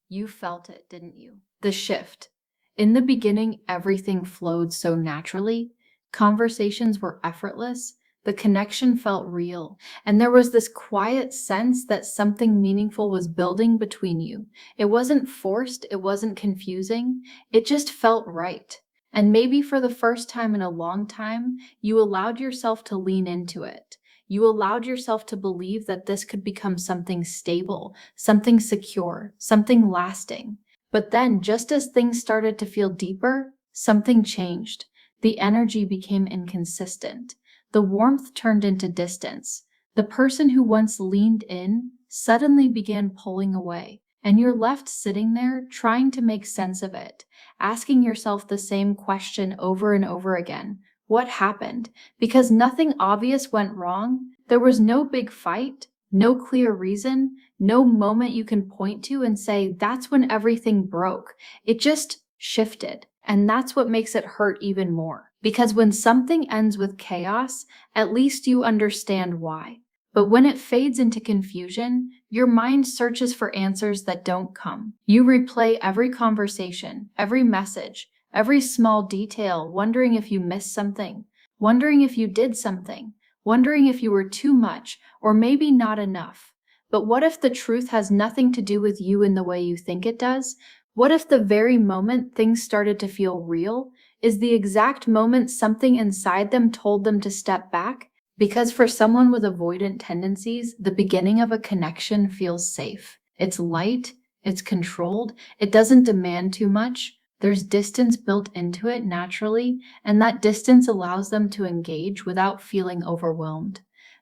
You felt it, didn't you? The shift. In the beginning, everything flowed so naturally. Conversations were effortless. The connection felt real. And there was this quiet sense that something meaningful was building between you. It wasn't forced, it wasn't confusing. It just felt right. And maybe for the first time in a long time, you allowed yourself to lean into it. You allowed yourself to believe that this could become something stable, something secure, something lasting. But then, just as things started to feel deeper, something changed. The energy became inconsistent. The warmth turned into distance. The person who once leaned in suddenly began pulling away. And you're left sitting there trying to make sense of it, asking yourself the same question over and over again. What happened? Because nothing obvious went wrong. There was no big fight, no clear reason, no moment you can point to and say, that's when everything broke. It just shifted. And that's what makes it hurt even more. Because when something ends with chaos, at least you understand why. But when it fades into confusion, your mind searches for answers that don't come. You replay every conversation, every message, every small detail, wondering if you missed something, wondering if you did something, wondering if you were too much or maybe not enough. But what if the truth has nothing to do with you in the way you think it does? What if the very moment things started to feel real is the exact moment something inside them told them to step back? Because for someone with avoidant tendencies, the beginning of a connection feels safe. It's light, it's controlled, it doesn't demand too much. There's distance built into it naturally, and that distance allows them to engage without feeling overwhelmed.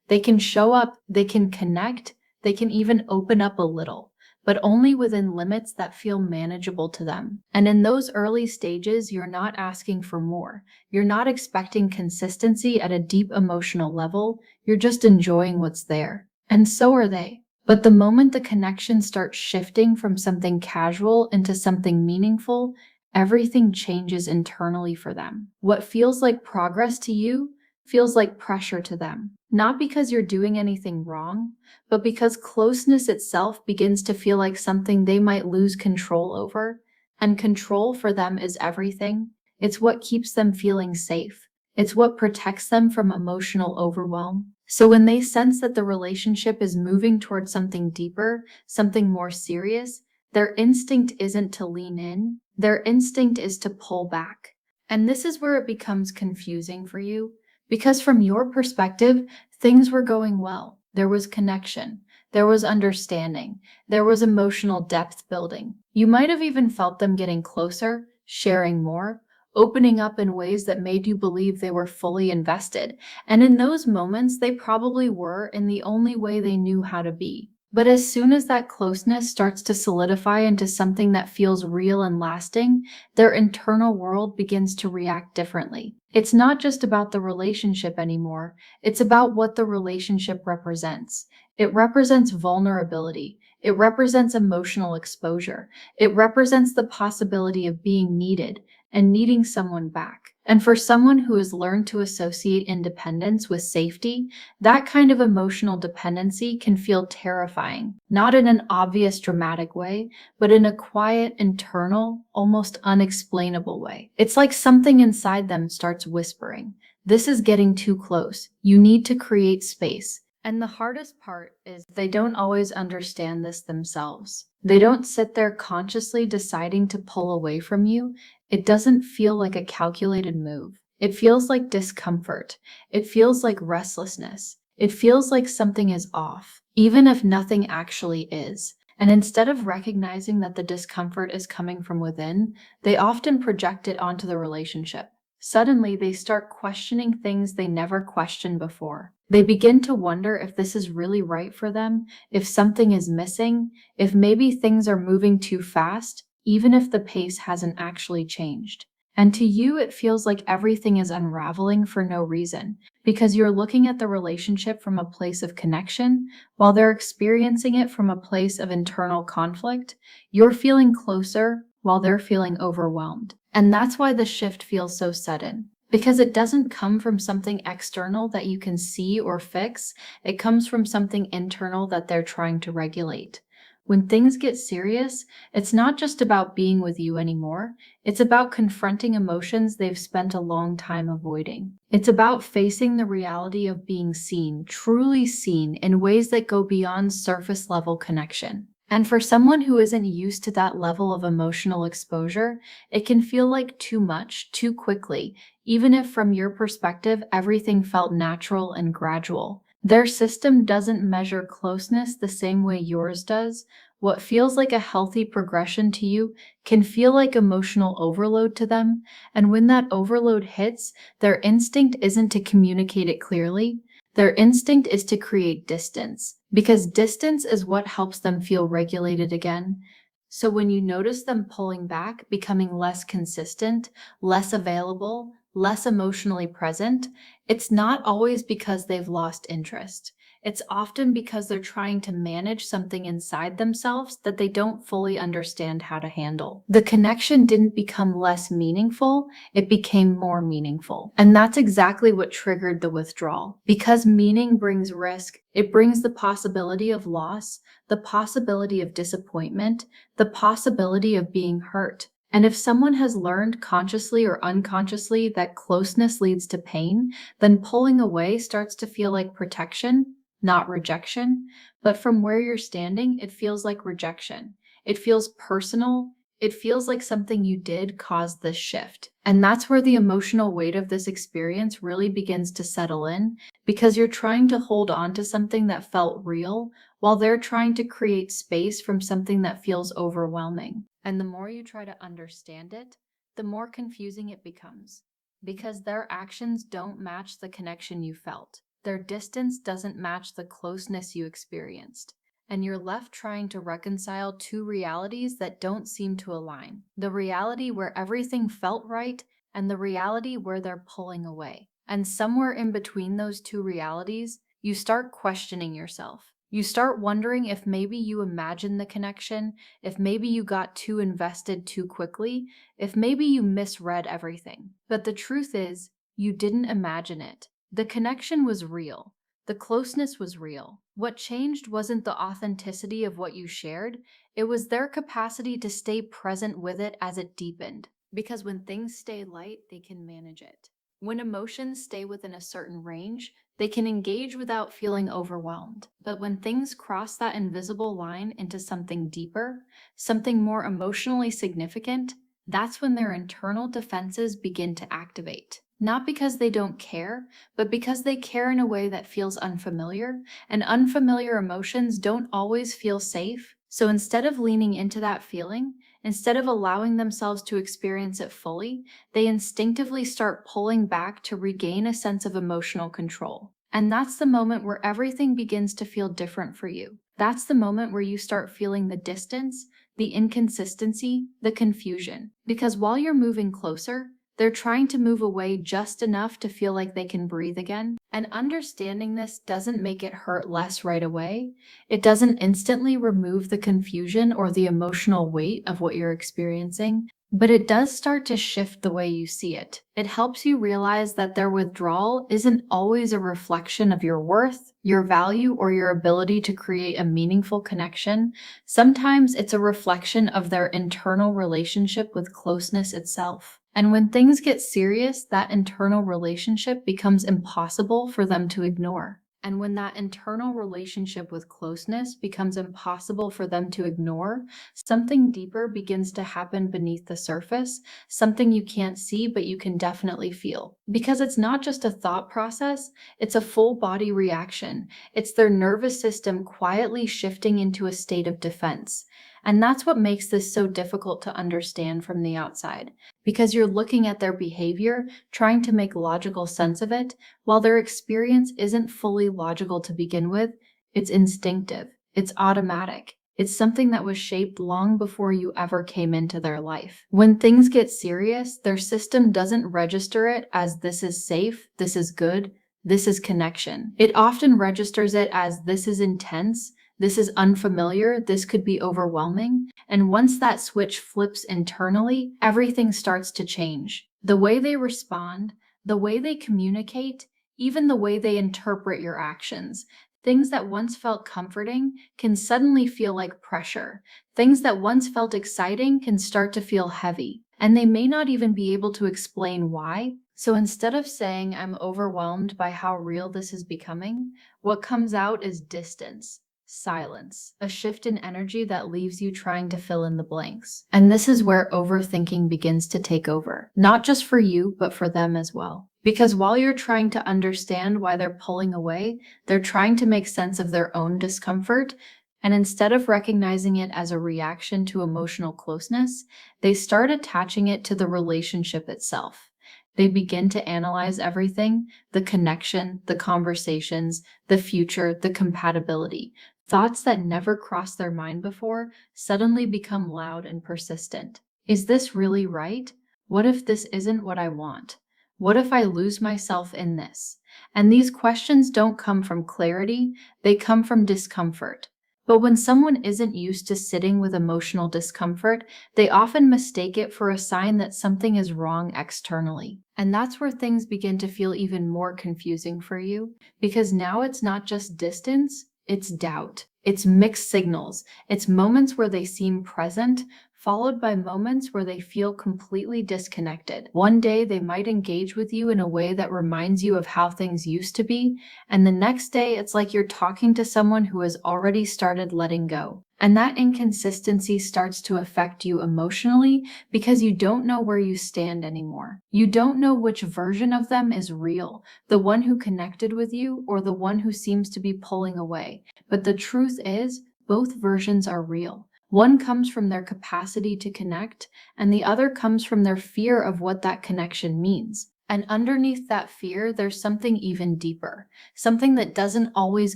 They can show up, they can connect, they can even open up a little, but only within limits that feel manageable to them. And in those early stages, you're not asking for more. You're not expecting consistency at a deep emotional level. You're just enjoying what's there. And so are they. But the moment the connection starts shifting from something casual into something meaningful, everything changes internally for them. What feels like progress to you feels like pressure to them. Not because you're doing anything wrong, but because closeness itself begins to feel like something they might lose control over. And control for them is everything. It's what keeps them feeling safe. It's what protects them from emotional overwhelm. So when they sense that the relationship is moving towards something deeper, something more serious, their instinct isn't to lean in, their instinct is to pull back. And this is where it becomes confusing for you, because from your perspective, things were going well. There was connection, there was understanding, there was emotional depth building. You might have even felt them getting closer, sharing more, opening up in ways that made you believe they were fully invested. And in those moments, they probably were in the only way they knew how to be. But as soon as that closeness starts to solidify into something that feels real and lasting, their internal world begins to react differently. It's not just about the relationship anymore, it's about what the relationship represents. It represents vulnerability. It represents emotional exposure. It represents the possibility of being needed and needing someone back. And for someone who has learned to associate independence with safety, that kind of emotional dependency can feel terrifying, not in an obvious dramatic way, but in a quiet, internal, almost unexplainable way. It's like something inside them starts whispering, "This is getting too close. You need to create space." And the hardest part is they don't always understand this themselves. They don't sit there consciously deciding to pull away from you. It doesn't feel like a calculated move. It feels like discomfort. It feels like restlessness. It feels like something is off, even if nothing actually is. And instead of recognizing that the discomfort is coming from within, they often project it onto the relationship. Suddenly, they start questioning things they never questioned before. They begin to wonder if this is really right for them, if something is missing, if maybe things are moving too fast, even if the pace hasn't actually changed. And to you, it feels like everything is unraveling for no reason, because you're looking at the relationship from a place of connection, while they're experiencing it from a place of internal conflict. You're feeling closer, while they're feeling overwhelmed. And that's why the shift feels so sudden. Because it doesn't come from something external that you can see or fix, it comes from something internal that they're trying to regulate. When things get serious, it's not just about being with you anymore. It's about confronting emotions they've spent a long time avoiding. It's about facing the reality of being seen, truly seen, in ways that go beyond surface level connection. And for someone who isn't used to that level of emotional exposure, it can feel like too much, too quickly, even if from your perspective, everything felt natural and gradual. Their system doesn't measure closeness the same way yours does. What feels like a healthy progression to you can feel like emotional overload to them. And when that overload hits, their instinct isn't to communicate it clearly. Their instinct is to create distance, because distance is what helps them feel regulated again. So when you notice them pulling back, becoming less consistent, less available, less emotionally present, it's not always because they've lost interest. It's often because they're trying to manage something inside themselves that they don't fully understand how to handle. The connection didn't become less meaningful, it became more meaningful. And that's exactly what triggered the withdrawal. Because meaning brings risk, it brings the possibility of loss, the possibility of disappointment, the possibility of being hurt. And if someone has learned consciously or unconsciously that closeness leads to pain, then pulling away starts to feel like protection, not rejection. But from where you're standing, it feels like rejection. It feels personal. It feels like something you did caused this shift. And that's where the emotional weight of this experience really begins to settle in, because you're trying to hold on to something that felt real, while they're trying to create space from something that feels overwhelming. And the more you try to understand it, the more confusing it becomes, because their actions don't match the connection you felt. Their distance doesn't match the closeness you experienced. And you're left trying to reconcile two realities that don't seem to align. The reality where everything felt right, and the reality where they're pulling away. And somewhere in between those two realities, you start questioning yourself. You start wondering if maybe you imagined the connection, if maybe you got too invested too quickly, if maybe you misread everything. But the truth is, you didn't imagine it. The connection was real. The closeness was real. What changed wasn't the authenticity of what you shared, it was their capacity to stay present with it as it deepened. Because when things stay light, they can manage it. When emotions stay within a certain range, they can engage without feeling overwhelmed. But when things cross that invisible line into something deeper, something more emotionally significant, that's when their internal defenses begin to activate. Not because they don't care, but because they care in a way that feels unfamiliar, and unfamiliar emotions don't always feel safe. So instead of leaning into that feeling, instead of allowing themselves to experience it fully, they instinctively start pulling back to regain a sense of emotional control. And that's the moment where everything begins to feel different for you. That's the moment where you start feeling the distance, the inconsistency, the confusion. Because while you're moving closer, they're trying to move away just enough to feel like they can breathe again. And understanding this doesn't make it hurt less right away. It doesn't instantly remove the confusion or the emotional weight of what you're experiencing, but it does start to shift the way you see it. It helps you realize that their withdrawal isn't always a reflection of your worth, your value, or your ability to create a meaningful connection. Sometimes it's a reflection of their internal relationship with closeness itself. And when things get serious, that internal relationship becomes impossible for them to ignore. And when that internal relationship with closeness becomes impossible for them to ignore, something deeper begins to happen beneath the surface, something you can't see but you can definitely feel. Because it's not just a thought process, it's a full body reaction. It's their nervous system quietly shifting into a state of defense. And that's what makes this so difficult to understand from the outside, because you're looking at their behavior, trying to make logical sense of it, while their experience isn't fully logical to begin with. It's instinctive, it's automatic. It's something that was shaped long before you ever came into their life. When things get serious, their system doesn't register it as this is safe, this is good, this is connection. It often registers it as this is intense, this is unfamiliar, this could be overwhelming. And once that switch flips internally, everything starts to change. The way they respond, the way they communicate, even the way they interpret your actions. Things that once felt comforting can suddenly feel like pressure. Things that once felt exciting can start to feel heavy, and they may not even be able to explain why. So instead of saying, I'm overwhelmed by how real this is becoming, what comes out is distance, silence, a shift in energy that leaves you trying to fill in the blanks. And this is where overthinking begins to take over, not just for you, but for them as well. Because while you're trying to understand why they're pulling away, they're trying to make sense of their own discomfort. And instead of recognizing it as a reaction to emotional closeness, they start attaching it to the relationship itself. They begin to analyze everything: the connection, the conversations, the future, the compatibility. Thoughts that never crossed their mind before suddenly become loud and persistent. Is this really right? What if this isn't what I want? What if I lose myself in this? And these questions don't come from clarity, they come from discomfort. But when someone isn't used to sitting with emotional discomfort, they often mistake it for a sign that something is wrong externally. And that's where things begin to feel even more confusing for you, because now it's not just distance, it's doubt. It's mixed signals. It's moments where they seem present, followed by moments where they feel completely disconnected. One day they might engage with you in a way that reminds you of how things used to be, and the next day it's like you're talking to someone who has already started letting go. And that inconsistency starts to affect you emotionally because you don't know where you stand anymore. You don't know which version of them is real, the one who connected with you or the one who seems to be pulling away. But the truth is, both versions are real. One comes from their capacity to connect, and the other comes from their fear of what that connection means. And underneath that fear, there's something even deeper, something that doesn't always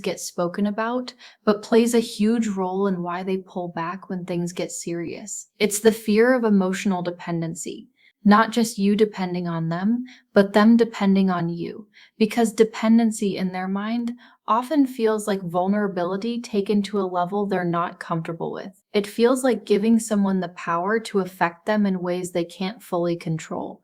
get spoken about, but plays a huge role in why they pull back when things get serious. It's the fear of emotional dependency. Not just you depending on them, but them depending on you. Because dependency in their mind often feels like vulnerability taken to a level they're not comfortable with. It feels like giving someone the power to affect them in ways they can't fully control.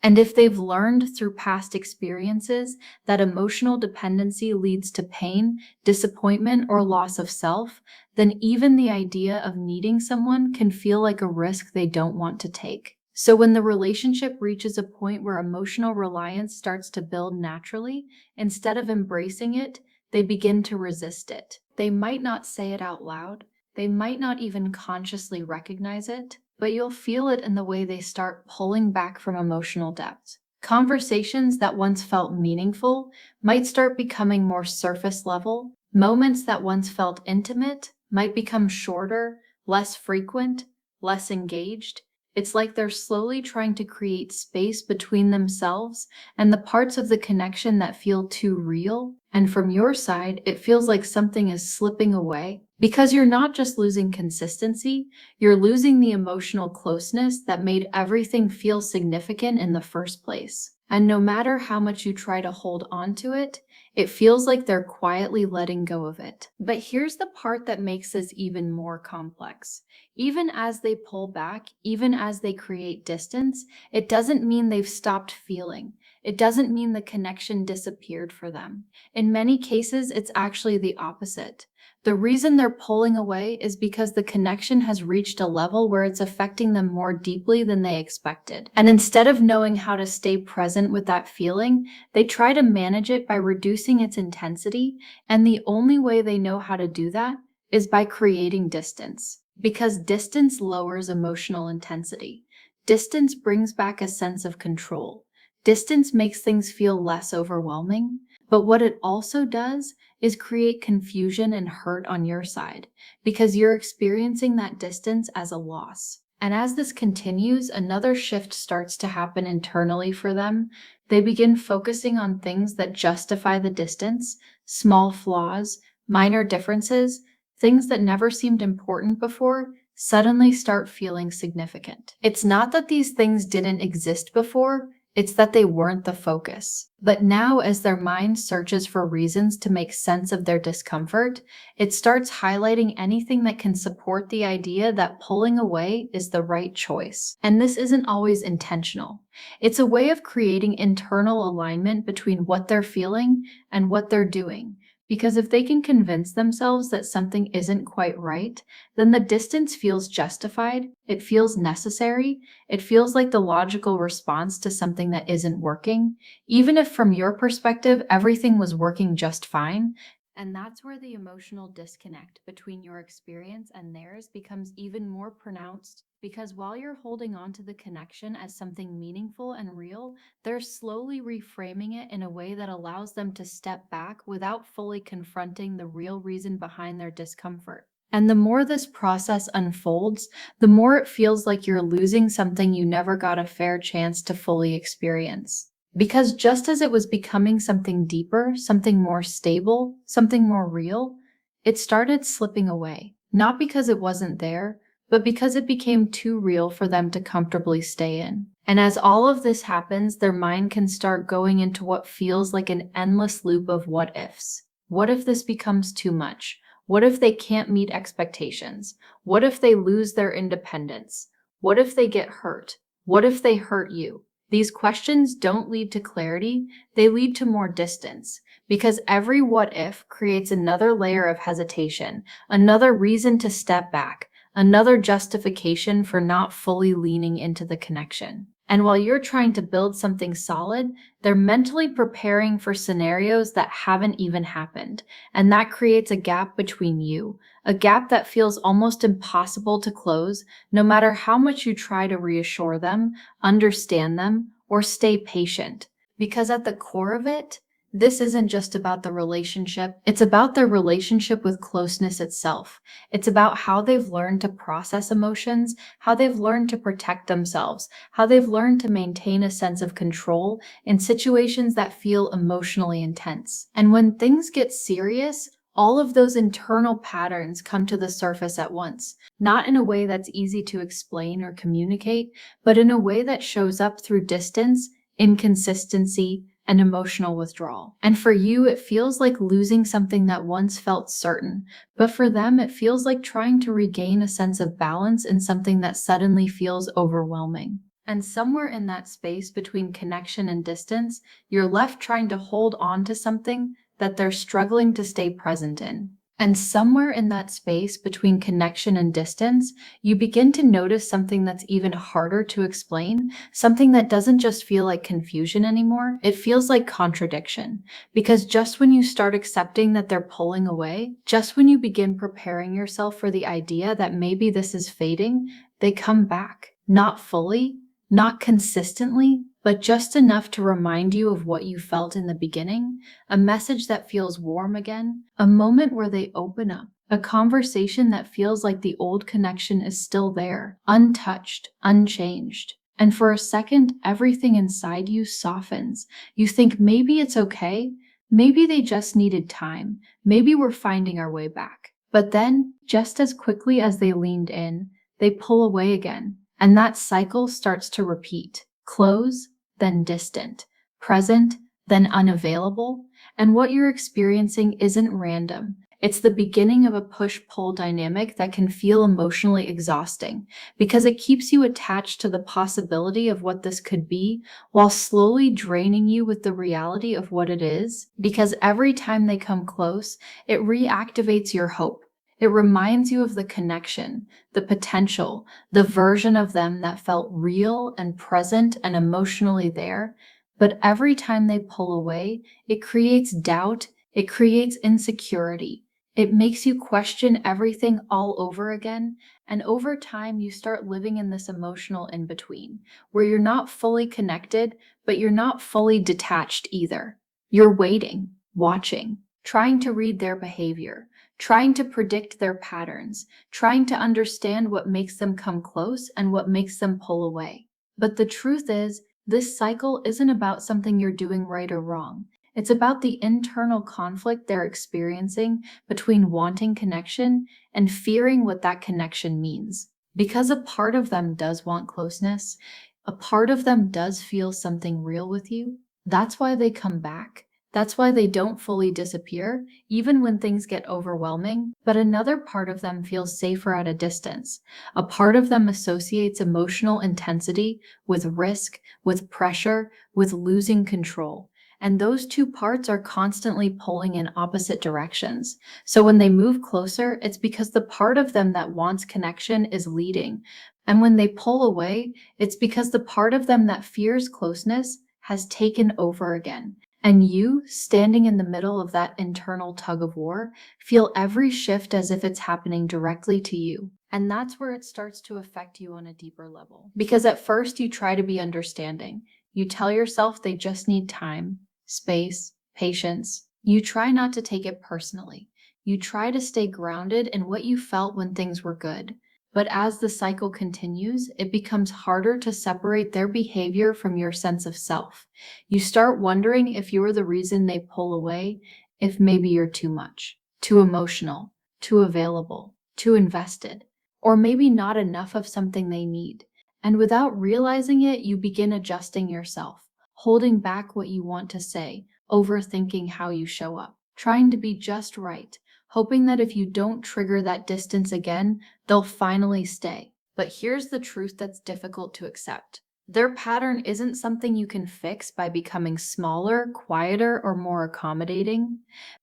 And if they've learned through past experiences that emotional dependency leads to pain, disappointment, or loss of self, then even the idea of needing someone can feel like a risk they don't want to take. So when the relationship reaches a point where emotional reliance starts to build naturally, instead of embracing it, they begin to resist it. They might not say it out loud, they might not even consciously recognize it, but you'll feel it in the way they start pulling back from emotional depth. Conversations that once felt meaningful might start becoming more surface level. Moments that once felt intimate might become shorter, less frequent, less engaged. It's like they're slowly trying to create space between themselves and the parts of the connection that feel too real. And from your side, it feels like something is slipping away. Because you're not just losing consistency, you're losing the emotional closeness that made everything feel significant in the first place. And no matter how much you try to hold on to it, it feels like they're quietly letting go of it. But here's the part that makes this even more complex. Even as they pull back, even as they create distance, it doesn't mean they've stopped feeling. It doesn't mean the connection disappeared for them. In many cases, it's actually the opposite. The reason they're pulling away is because the connection has reached a level where it's affecting them more deeply than they expected. And instead of knowing how to stay present with that feeling, they try to manage it by reducing its intensity. And the only way they know how to do that is by creating distance. Because distance lowers emotional intensity. Distance brings back a sense of control. Distance makes things feel less overwhelming. But what it also does is create confusion and hurt on your side, because you're experiencing that distance as a loss. And as this continues, another shift starts to happen internally for them. They begin focusing on things that justify the distance, small flaws, minor differences, things that never seemed important before suddenly start feeling significant. It's not that these things didn't exist before, it's that they weren't the focus. But now, as their mind searches for reasons to make sense of their discomfort, it starts highlighting anything that can support the idea that pulling away is the right choice. And this isn't always intentional. It's a way of creating internal alignment between what they're feeling and what they're doing. Because if they can convince themselves that something isn't quite right, then the distance feels justified, it feels necessary, it feels like the logical response to something that isn't working, even if from your perspective everything was working just fine. And that's where the emotional disconnect between your experience and theirs becomes even more pronounced. Because while you're holding on to the connection as something meaningful and real, they're slowly reframing it in a way that allows them to step back without fully confronting the real reason behind their discomfort. And the more this process unfolds, the more it feels like you're losing something you never got a fair chance to fully experience. Because just as it was becoming something deeper, something more stable, something more real, it started slipping away. Not because it wasn't there, but because it became too real for them to comfortably stay in. And as all of this happens, their mind can start going into what feels like an endless loop of what ifs. What if this becomes too much? What if they can't meet expectations? What if they lose their independence? What if they get hurt? What if they hurt you? These questions don't lead to clarity, they lead to more distance, because every what if creates another layer of hesitation, another reason to step back, another justification for not fully leaning into the connection. And while you're trying to build something solid, they're mentally preparing for scenarios that haven't even happened. And that creates a gap between you, a gap that feels almost impossible to close, no matter how much you try to reassure them, understand them, or stay patient. Because at the core of it, this isn't just about the relationship, it's about their relationship with closeness itself. It's about how they've learned to process emotions, how they've learned to protect themselves, how they've learned to maintain a sense of control in situations that feel emotionally intense. And when things get serious, all of those internal patterns come to the surface at once, not in a way that's easy to explain or communicate, but in a way that shows up through distance, inconsistency, and emotional withdrawal. And for you, it feels like losing something that once felt certain, but for them, it feels like trying to regain a sense of balance in something that suddenly feels overwhelming. And somewhere in that space between connection and distance, you're left trying to hold on to something that they're struggling to stay present in. And somewhere in that space between connection and distance, you begin to notice something that's even harder to explain, something that doesn't just feel like confusion anymore, it feels like contradiction. Because just when you start accepting that they're pulling away, just when you begin preparing yourself for the idea that maybe this is fading, they come back. Not fully, not consistently, but just enough to remind you of what you felt in the beginning, a message that feels warm again, a moment where they open up, a conversation that feels like the old connection is still there, untouched, unchanged. And for a second, everything inside you softens. You think maybe it's okay, maybe they just needed time, maybe we're finding our way back. But then, just as quickly as they leaned in, they pull away again, and that cycle starts to repeat. Close, then distant, present, then unavailable. And what you're experiencing isn't random. It's the beginning of a push-pull dynamic that can feel emotionally exhausting because it keeps you attached to the possibility of what this could be while slowly draining you with the reality of what it is. Because every time they come close, it reactivates your hope. It reminds you of the connection, the potential, the version of them that felt real and present and emotionally there. But every time they pull away, it creates doubt, it creates insecurity. It makes you question everything all over again, and over time you start living in this emotional in-between, where you're not fully connected, but you're not fully detached either. You're waiting, watching, trying to read their behavior, trying to predict their patterns, trying to understand what makes them come close and what makes them pull away. But the truth is, this cycle isn't about something you're doing right or wrong. It's about the internal conflict they're experiencing between wanting connection and fearing what that connection means. Because a part of them does want closeness, a part of them does feel something real with you, that's why they come back. That's why they don't fully disappear, even when things get overwhelming. But another part of them feels safer at a distance. A part of them associates emotional intensity with risk, with pressure, with losing control. And those two parts are constantly pulling in opposite directions. So when they move closer, it's because the part of them that wants connection is leading. And when they pull away, it's because the part of them that fears closeness has taken over again. And you, standing in the middle of that internal tug of war, feel every shift as if it's happening directly to you. And that's where it starts to affect you on a deeper level. Because at first you try to be understanding. You tell yourself they just need time, space, patience. You try not to take it personally. You try to stay grounded in what you felt when things were good. But as the cycle continues, it becomes harder to separate their behavior from your sense of self. You start wondering if you're the reason they pull away, if maybe you're too much, too emotional, too available, too invested, or maybe not enough of something they need. And without realizing it, you begin adjusting yourself, holding back what you want to say, overthinking how you show up, trying to be just right, hoping that if you don't trigger that distance again, they'll finally stay. But here's the truth that's difficult to accept. Their pattern isn't something you can fix by becoming smaller, quieter, or more accommodating.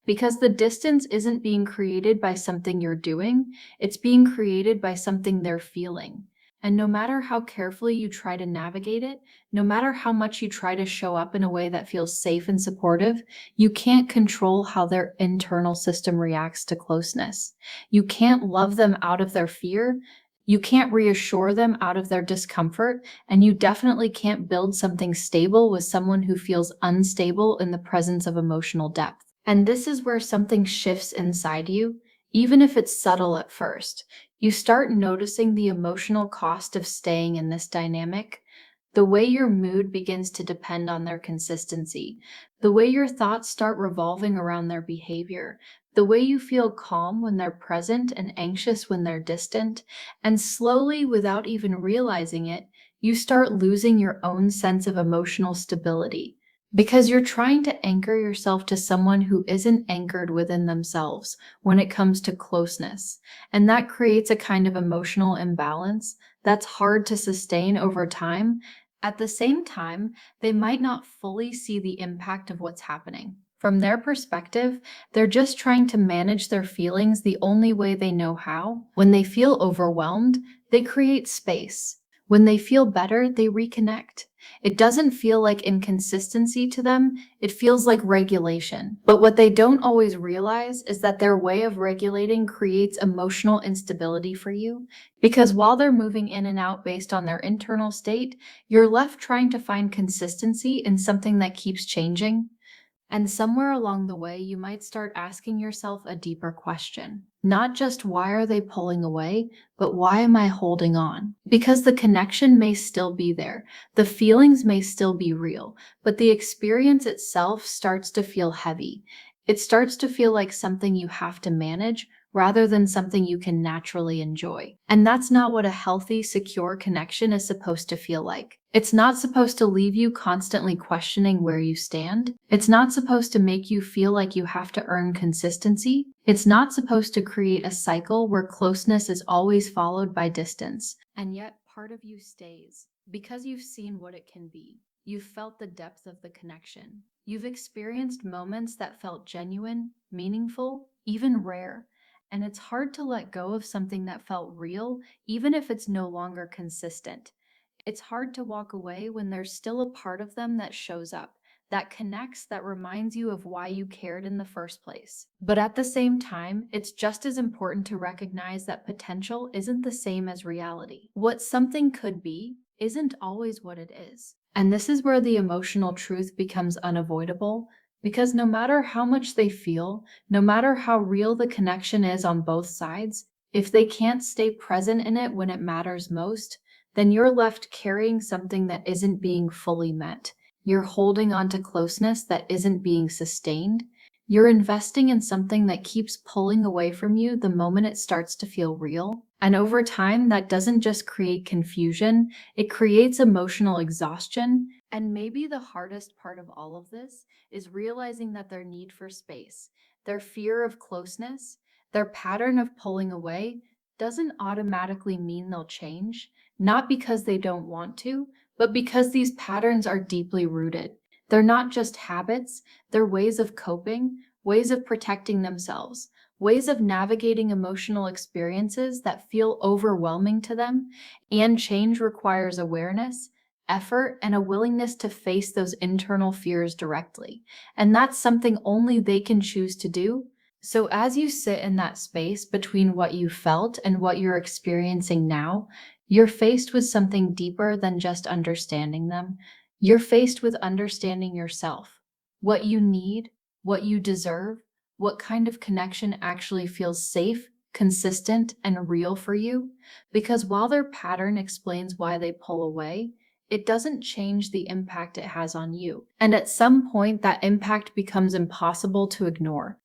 Because the distance isn't being created by something you're doing, it's being created by something they're feeling. And no matter how carefully you try to navigate it, no matter how much you try to show up in a way that feels safe and supportive, you can't control how their internal system reacts to closeness. You can't love them out of their fear. You can't reassure them out of their discomfort, and you definitely can't build something stable with someone who feels unstable in the presence of emotional depth. And this is where something shifts inside you, even if it's subtle at first. You start noticing the emotional cost of staying in this dynamic. The way your mood begins to depend on their consistency, the way your thoughts start revolving around their behavior, the way you feel calm when they're present and anxious when they're distant, and slowly, without even realizing it, you start losing your own sense of emotional stability. Because you're trying to anchor yourself to someone who isn't anchored within themselves when it comes to closeness. And that creates a kind of emotional imbalance that's hard to sustain over time. At the same time, they might not fully see the impact of what's happening. From their perspective, they're just trying to manage their feelings the only way they know how. When they feel overwhelmed, they create space. When they feel better, they reconnect. It doesn't feel like inconsistency to them, it feels like regulation. But what they don't always realize is that their way of regulating creates emotional instability for you. Because while they're moving in and out based on their internal state, you're left trying to find consistency in something that keeps changing. And somewhere along the way, you might start asking yourself a deeper question. Not just why are they pulling away, but why am I holding on? Because the connection may still be there, the feelings may still be real, but the experience itself starts to feel heavy. It starts to feel like something you have to manage rather than something you can naturally enjoy. And that's not what a healthy, secure connection is supposed to feel like. It's not supposed to leave you constantly questioning where you stand. It's not supposed to make you feel like you have to earn consistency. It's not supposed to create a cycle where closeness is always followed by distance. And yet, part of you stays because you've seen what it can be. You've felt the depth of the connection. You've experienced moments that felt genuine, meaningful, even rare. And it's hard to let go of something that felt real, even if it's no longer consistent. It's hard to walk away when there's still a part of them that shows up, that connects, that reminds you of why you cared in the first place. But at the same time, it's just as important to recognize that potential isn't the same as reality. What something could be isn't always what it is. And this is where the emotional truth becomes unavoidable, because no matter how much they feel, no matter how real the connection is on both sides, if they can't stay present in it when it matters most, then you're left carrying something that isn't being fully met. You're holding on to closeness that isn't being sustained. You're investing in something that keeps pulling away from you the moment it starts to feel real. And over time, that doesn't just create confusion, it creates emotional exhaustion. And maybe the hardest part of all of this is realizing that their need for space, their fear of closeness, their pattern of pulling away doesn't automatically mean they'll change. Not because they don't want to, but because these patterns are deeply rooted. They're not just habits, they're ways of coping, ways of protecting themselves, ways of navigating emotional experiences that feel overwhelming to them. And change requires awareness, effort, and a willingness to face those internal fears directly. And that's something only they can choose to do. So, as you sit in that space between what you felt and what you're experiencing now, you're faced with something deeper than just understanding them. You're faced with understanding yourself, what you need, what you deserve, what kind of connection actually feels safe, consistent, and real for you. Because while their pattern explains why they pull away, it doesn't change the impact it has on you. And at some point, that impact becomes impossible to ignore.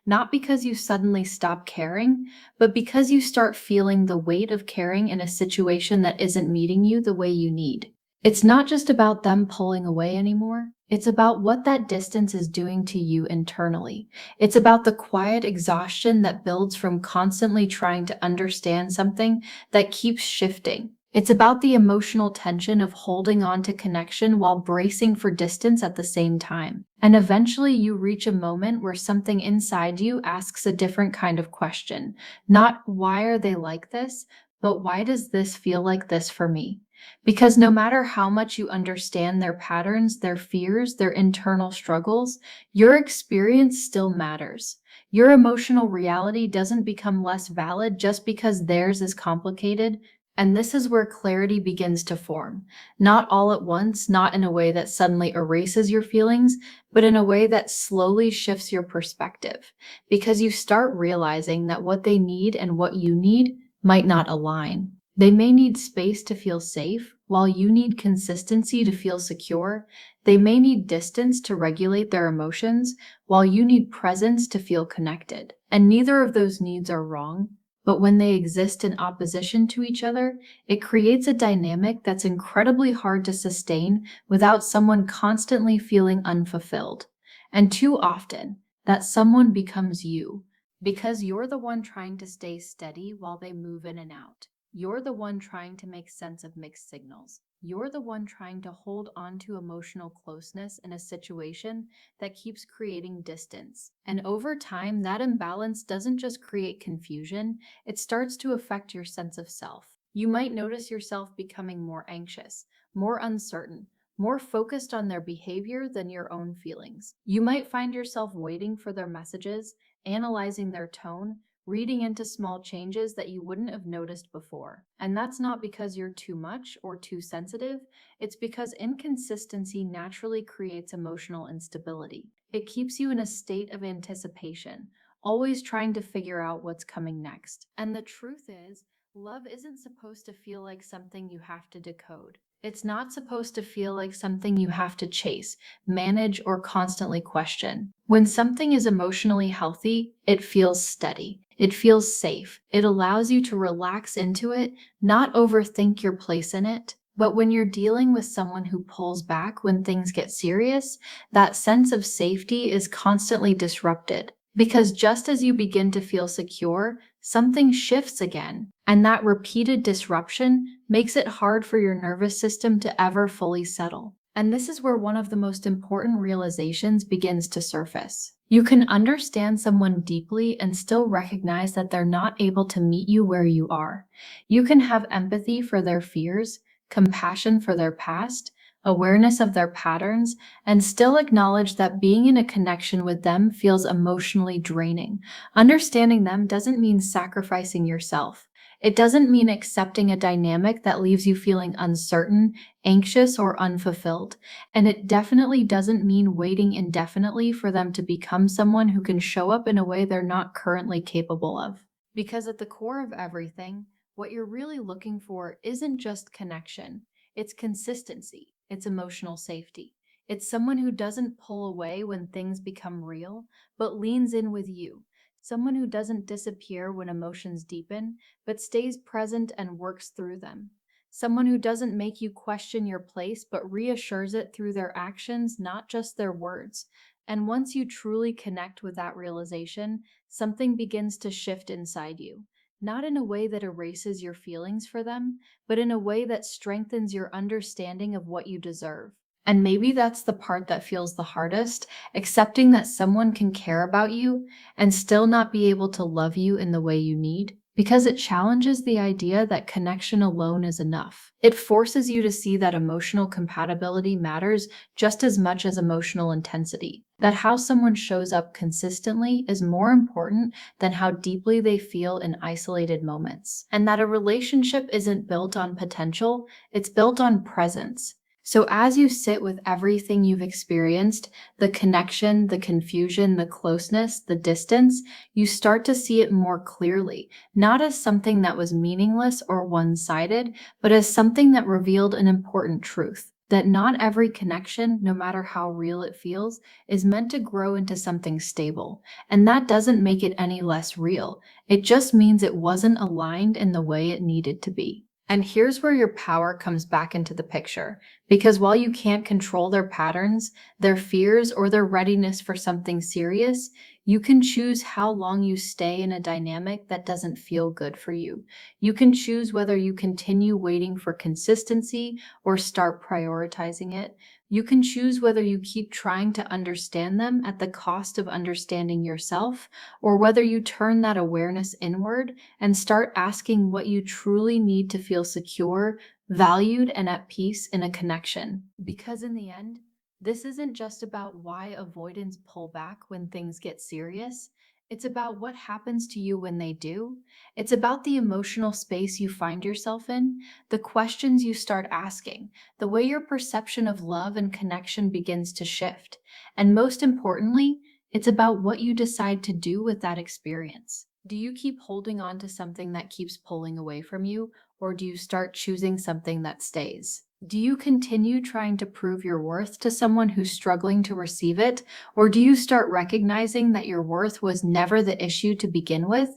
Not because you suddenly stop caring, but because you start feeling the weight of caring in a situation that isn't meeting you the way you need. It's not just about them pulling away anymore. It's about what that distance is doing to you internally. It's about the quiet exhaustion that builds from constantly trying to understand something that keeps shifting. It's about the emotional tension of holding on to connection while bracing for distance at the same time. And eventually you reach a moment where something inside you asks a different kind of question. Not why are they like this, but why does this feel like this for me? Because no matter how much you understand their patterns, their fears, their internal struggles, your experience still matters. Your emotional reality doesn't become less valid just because theirs is complicated. And this is where clarity begins to form. Not all at once, not in a way that suddenly erases your feelings, but in a way that slowly shifts your perspective. Because you start realizing that what they need and what you need might not align. They may need space to feel safe, while you need consistency to feel secure. They may need distance to regulate their emotions, while you need presence to feel connected. And neither of those needs are wrong, but when they exist in opposition to each other, it creates a dynamic that's incredibly hard to sustain without someone constantly feeling unfulfilled. And too often, that someone becomes you, because you're the one trying to stay steady while they move in and out. You're the one trying to make sense of mixed signals. You're the one trying to hold on to emotional closeness in a situation that keeps creating distance. And over time, that imbalance doesn't just create confusion, it starts to affect your sense of self. You might notice yourself becoming more anxious, more uncertain, more focused on their behavior than your own feelings. You might find yourself waiting for their messages, analyzing their tone, reading into small changes that you wouldn't have noticed before. And that's not because you're too much or too sensitive, it's because inconsistency naturally creates emotional instability. It keeps you in a state of anticipation, always trying to figure out what's coming next. And the truth is, love isn't supposed to feel like something you have to decode. It's not supposed to feel like something you have to chase, manage, or constantly question. When something is emotionally healthy, it feels steady. It feels safe. It allows you to relax into it, not overthink your place in it. But when you're dealing with someone who pulls back when things get serious, that sense of safety is constantly disrupted. Because just as you begin to feel secure, something shifts again. And that repeated disruption makes it hard for your nervous system to ever fully settle. And this is where one of the most important realizations begins to surface. You can understand someone deeply and still recognize that they're not able to meet you where you are. You can have empathy for their fears, compassion for their past, awareness of their patterns, and still acknowledge that being in a connection with them feels emotionally draining. Understanding them doesn't mean sacrificing yourself. It doesn't mean accepting a dynamic that leaves you feeling uncertain, anxious, or unfulfilled. And it definitely doesn't mean waiting indefinitely for them to become someone who can show up in a way they're not currently capable of. Because at the core of everything, what you're really looking for isn't just connection, it's consistency, it's emotional safety. It's someone who doesn't pull away when things become real, but leans in with you. Someone who doesn't disappear when emotions deepen, but stays present and works through them. Someone who doesn't make you question your place, but reassures it through their actions, not just their words. And once you truly connect with that realization, something begins to shift inside you. not in a way that erases your feelings for them, but in a way that strengthens your understanding of what you deserve. And maybe that's the part that feels the hardest, accepting that someone can care about you and still not be able to love you in the way you need, because it challenges the idea that connection alone is enough. It forces you to see that emotional compatibility matters just as much as emotional intensity, that how someone shows up consistently is more important than how deeply they feel in isolated moments, and that a relationship isn't built on potential, it's built on presence. So, as you sit with everything you've experienced, the connection, the confusion, the closeness, the distance, you start to see it more clearly, not as something that was meaningless or one sided, but as something that revealed an important truth. That not every connection, no matter how real it feels, is meant to grow into something stable. And that doesn't make it any less real. It just means it wasn't aligned in the way it needed to be. And here's where your power comes back into the picture. Because while you can't control their patterns, their fears, or their readiness for something serious, you can choose how long you stay in a dynamic that doesn't feel good for you. You can choose whether you continue waiting for consistency or start prioritizing it. You can choose whether you keep trying to understand them at the cost of understanding yourself, or whether you turn that awareness inward and start asking what you truly need to feel secure, valued, and at peace in a connection. Because in the end, this isn't just about why avoidants pull back when things get serious. It's about what happens to you when they do. It's about the emotional space you find yourself in, the questions you start asking, the way your perception of love and connection begins to shift. And most importantly, it's about what you decide to do with that experience. Do you keep holding on to something that keeps pulling away from you, or do you start choosing something that stays? Do you continue trying to prove your worth to someone who's struggling to receive it, or do you start recognizing that your worth was never the issue to begin with?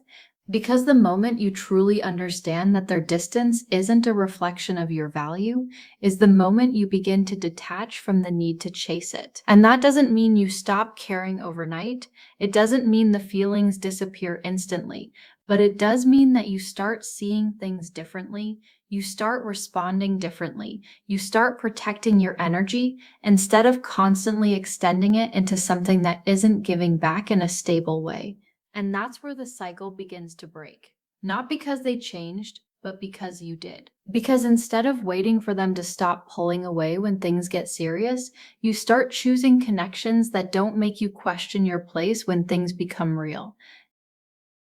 Because the moment you truly understand that their distance isn't a reflection of your value, is the moment you begin to detach from the need to chase it. And that doesn't mean you stop caring overnight. It doesn't mean the feelings disappear instantly, but it does mean that you start seeing things differently. You start responding differently. You start protecting your energy instead of constantly extending it into something that isn't giving back in a stable way. And that's where the cycle begins to break. Not because they changed, but because you did. Because instead of waiting for them to stop pulling away when things get serious, you start choosing connections that don't make you question your place when things become real.